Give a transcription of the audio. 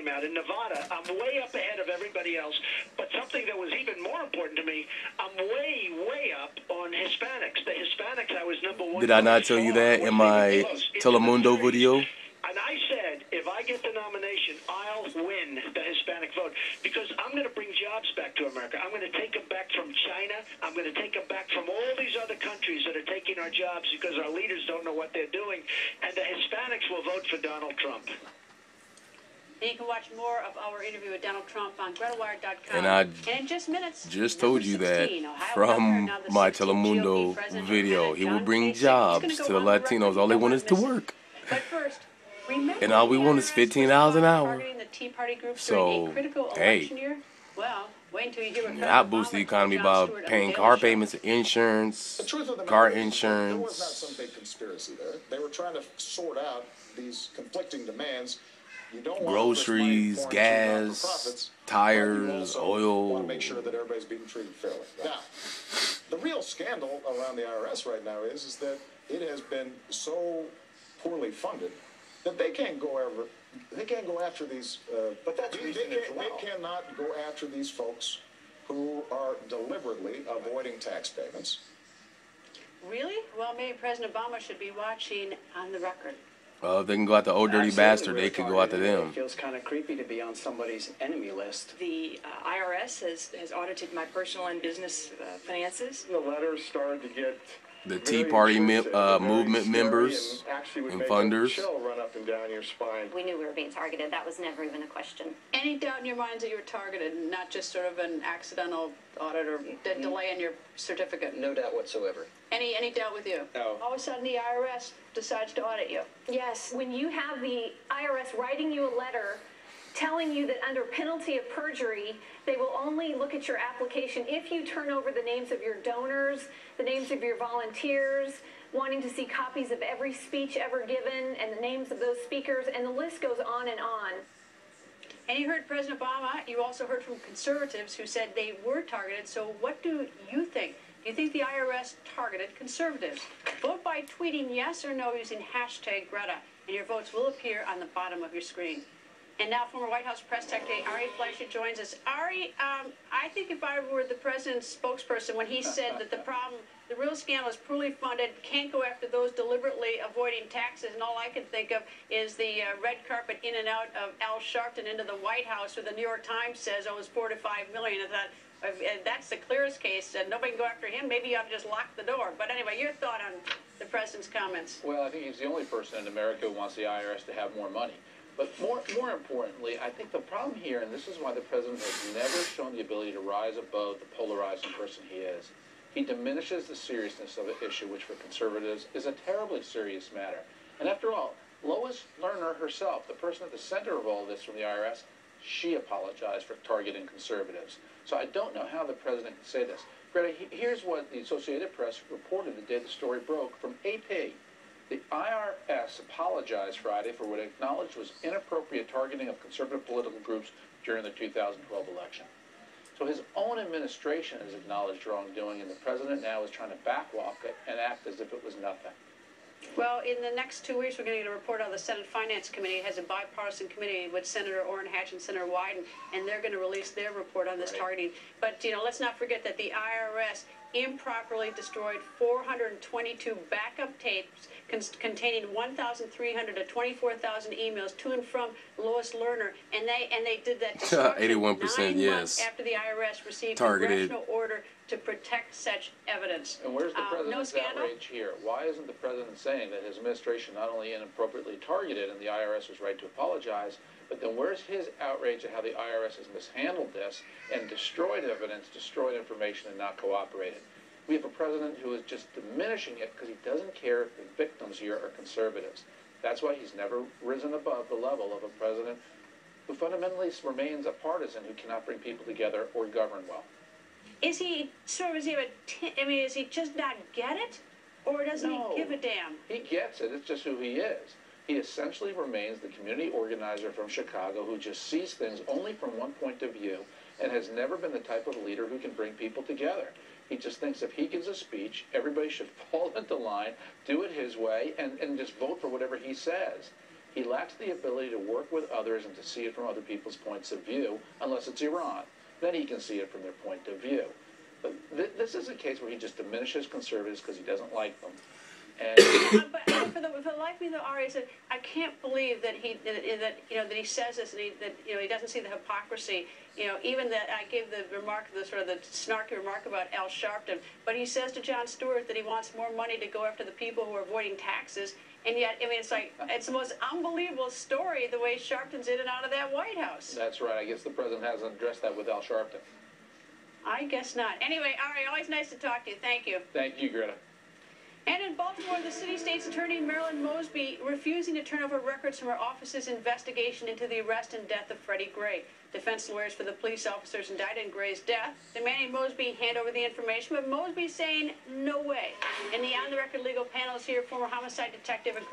came out in Nevada. I'm way up ahead of everybody else. But something that was even more important to me, I'm way up on Hispanics. The Hispanics, I was #1. Did I not tell you that in my Telemundo video? And I said, if I get the nomination, I'll win the Hispanic vote because I'm going to bring jobs back to America. I'm going to take them back from China. I'm going to take them back from all these other countries that are taking our jobs because our leaders don't know what they're doing. And the Hispanics will vote for Donald Trump. And you can watch more of our interview with Donald Trump on GretaWire.com. And I in just minutes, just told you that 16, from my Telemundo video. He will bring jobs to the Latinos. All they want is to work. But first, remember, and all we want is $15 an hour. The Tea Party groups so, hey, well, wait until you hear what I boost the economy by paying car payments, insurance, car insurance. There was not some big conspiracy there. They were trying to sort out these conflicting demands. You don't want groceries, gas, tires, oil. Want to make sure that everybody's being treated fairly. Now, the real scandal around the IRS right now is that it has been so poorly funded that they can't go after these. But that's they cannot go after these folks who are deliberately avoiding tax payments. Really? Well, maybe President Obama should be watching on the record. If they can go after old dirty bastard, they could go after them. It feels kind of creepy to be on somebody's enemy list. The IRS has audited my personal and business finances. The letters started to get the Tea Party movement members and funders. Run up and down your spine. We knew we were being targeted. That was never even a question. Any doubt in your minds that you were targeted, not just sort of an accidental audit or delay in your certificate? No doubt whatsoever. Any doubt with you? No. All of a sudden, the IRS decides to audit you. Yes. When you have the IRS writing you a letter telling you that under penalty of perjury, they will only look at your application if you turn over the names of your donors, the names of your volunteers, wanting to see copies of every speech ever given, and the names of those speakers, and the list goes on and on. And you heard President Obama. You also heard from conservatives who said they were targeted. So what do you think? Do you think the IRS targeted conservatives? Vote by tweeting yes or no using hashtag Greta, and your votes will appear on the bottom of your screen. And now former White House press secretary Ari Fleischer joins us. Ari, I think if I were the president's spokesperson when he said that the real scandal is poorly funded, can't go after those deliberately avoiding taxes, and all I can think of is the red carpet in and out of Al Sharpton into the White House, where the New York Times says, oh, it was $4 to $5 million. I thought, that's the clearest case, and nobody can go after him. Maybe you ought to just lock the door. But anyway, your thought on the president's comments? Well, I think he's the only person in America who wants the IRS to have more money. But more importantly, I think the problem here, and this is why the president has never shown the ability to rise above the polarizing person he is, he diminishes the seriousness of the issue, which for conservatives is a terribly serious matter. And after all, Lois Lerner herself, the person at the center of all this from the IRS, she apologized for targeting conservatives. So I don't know how the president can say this. Greta, here's what the Associated Press reported the day the story broke from AP. The IRS apologized Friday for what it acknowledged was inappropriate targeting of conservative political groups during the 2012 election. So his own administration has acknowledged wrongdoing, and the president now is trying to backwalk it and act as if it was nothing. Well, in the next 2 weeks, we're going to get a report on the Senate Finance Committee. It has a bipartisan committee with Senator Orrin Hatch and Senator Wyden, and they're going to release their report on this targeting. But, let's not forget that the IRS improperly destroyed 422 backup tapes containing 1,300 to 24,000 emails to and from Lois Lerner, and they did that 81%, 9 yes. months after the IRS received targeted congressional order to protect such evidence. And where's the president's outrage here? Why isn't the president saying that his administration not only inappropriately targeted and the IRS was right to apologize, but then where's his outrage at how the IRS has mishandled this and destroyed evidence, destroyed information, and not cooperated? We have a president who is just diminishing it because he doesn't care if the victims here are conservatives. That's why he's never risen above the level of a president who fundamentally remains a partisan who cannot bring people together or govern well. Is he does he just not get it? Or doesn't he give a damn? He gets it. It's just who he is. He essentially remains the community organizer from Chicago who just sees things only from one point of view and has never been the type of leader who can bring people together. He just thinks if he gives a speech, everybody should fall into line, do it his way, and just vote for whatever he says. He lacks the ability to work with others and to see it from other people's points of view, unless it's Iran. Then he can see it from their point of view. But this is a case where he just diminishes conservatives because he doesn't like them. And but for the life of me, though, Ari, I can't believe that he says this, and he doesn't see the hypocrisy. Even that I gave the remark, the snarky remark about Al Sharpton, but he says to Jon Stewart that he wants more money to go after the people who are avoiding taxes, and yet, I mean, it's the most unbelievable story the way Sharpton's in and out of that White House. that's right. I guess the president hasn't addressed that with Al Sharpton. I guess not. Anyway, Ari, always nice to talk to you. Thank you. Thank you, Greta. And in Baltimore, the city state's attorney, Marilyn Mosby, refusing to turn over records from her office's investigation into the arrest and death of Freddie Gray. Defense lawyers for the police officers indicted in Gray's death demanding Mosby hand over the information, but Mosby saying no way. In the on-the-record legal panels here, former homicide detective and